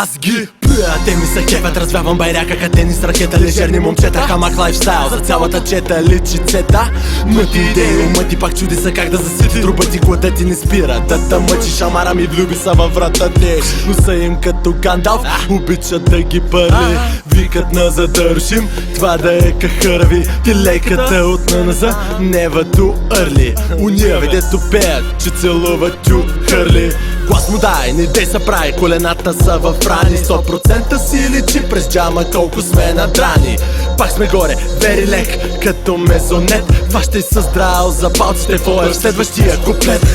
аз ги пия. Те ми се кефят, развявам байряка, като тенис ракета. Лежерни момчета, хамак лайфстайл, за цялата чета личи цета. Мъти идеи, умъти, пак чуди се как да засити. Труба ти, глада ти не спира, да те мъчи. Шамара ми влюби са във врата ти. Носа им като Гандалф, обичат да ги пърли. Викат на задържим, това да е кахърви. Ти лейката от наназа, never too early. Уния дето пеят, че целуват тю хърли. Глас му дай, не дей се прави, колената са в рани. 100% си личи през джама колко сме надрани. Пак сме горе, вери лек, като мезонет. Хващай с драл за палците в следващия куплет.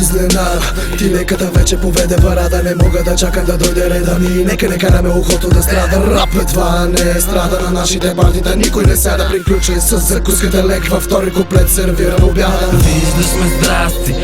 Изненада, ти леката вече поведе парада. Не мога да чакам да дойде реда ми. Нека не караме ухото да страда. Рап е това, не е страда на нашите партита. Никой не сяда приключен с закуската лек. Във втори куплет сервирам обяда. Виждаш ме здрасти,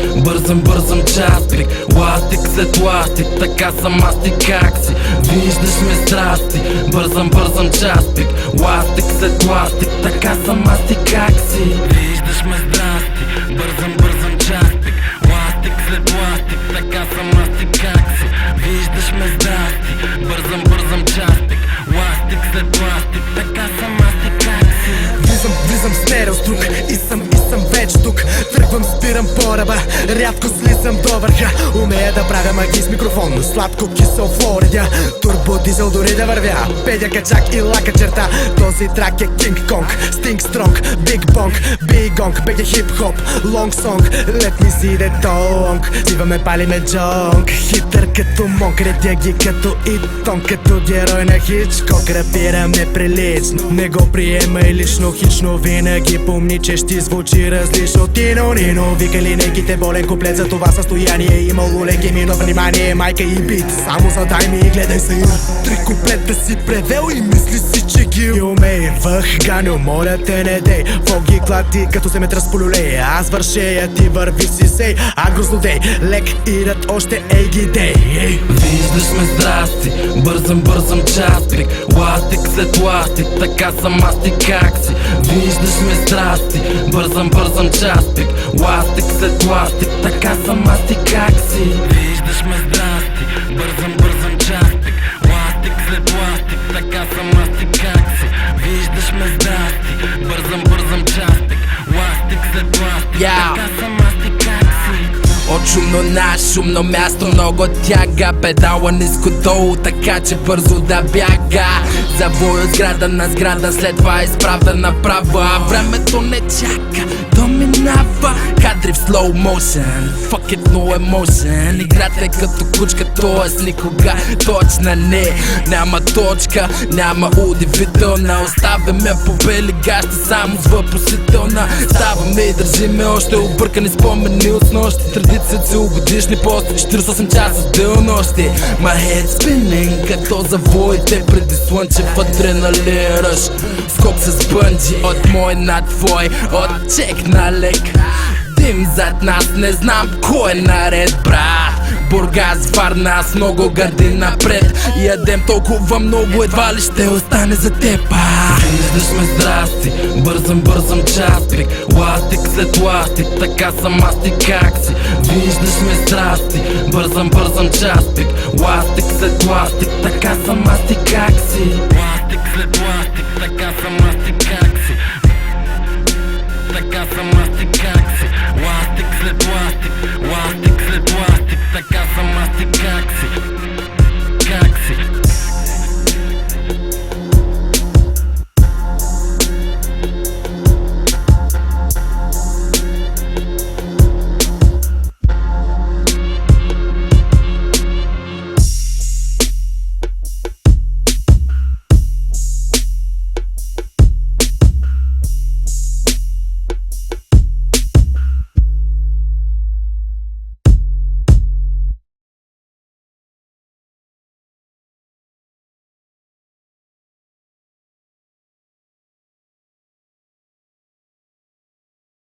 бързам частик. Ластик след ластик, така съм аз ти как си. Виждаш ме здрасти, бързам частик. Ластик след ластик, така съм аз ти как си. Виждаш ме здрасти, бързам частик. Ластик след ластик, така съм аз ти как си. Виждаш ме здрасти, бързам частик. Ластик след ластик, така съм аз ти как си. Влизам с стереострук и съм вече тук. Тръгвам, спирам пораба, рядко слизам до върха. Умея да правя магии с микрофон, но сладко кисел Флоридя. Турбо дизел дори да вървя, педя качак и лака черта. Този трак е Кинг Конг, Стинг Стронг, Биг Бонг, Бигонг, беге хип-хоп, лонг сонг. Let me see the tongue, сиваме палиме джонг. Хитър като монк, редя ги като Итон, като герой на Хичкок. Рапирам неприлично, не го приемай лично. Хично винаги помни, че ще звучи различно. Тино, Нино, викали неките болен куплет. За това състояние имало леки мино. Внимание, майка и бит, само задай ми и гледай се им. Три куплета си превел и мисли си, че ги умей. Въх, Ганю, моля те не дей. Фоги клати, като се метра с полюлей. Аз вършея, ти върви си сей. Агрозлодей, лек идат още ей ги дей. Виждаш ме здрасти, бързам частик. Ластик след ластик, така съм аз ти как си. Виждаш ме здрасти, бързам частик. Ластик след ластик, така съм аз ти как си. Виждаш ме здрасти, бързам частик. Ластик след ластик, така съм аз ти как си. Виждаш ме здрасти, бързам частик. Ластик след ластик, така съм аз ти как си. От шумно на шумно място много тяга. Педала ниско долу, така че бързо да бяга. Завой от сграда на сграда, след това изправда направо. А времето не чака, то минава. Кадри в slow motion, fuck it, no emotion. Играта е като кучка, т.е. никога точна не. Няма точка, няма удивителна. Оставяме по бели гащи, само с въпросителна. Ставаме и държиме още объркани спомени от снощи. Традиция целогодишни пости, 48 часа с денонощи. My head spinning, като завоите преди слънчев адреналин ръш. Скок с бънджи от мой на твой, от чек на лек. Дим зад нас, не знам кой е наред, брат. Бургас, Варна, аз много гърди напред. Ядем толкова много, едва ли ще остане за теб. Виждаш ме здрасти, бързам частик. Ластик след ластик, така съм аз ти как си. Виждаш ме здрасти, бързам частик. Ластик след ластик, така съм аз ти как си. Ластик след ластик, така съм аз ти как си. Така съм аз ти как си. Ластик след ластик, ластик след ластик, така съм аз ти как си.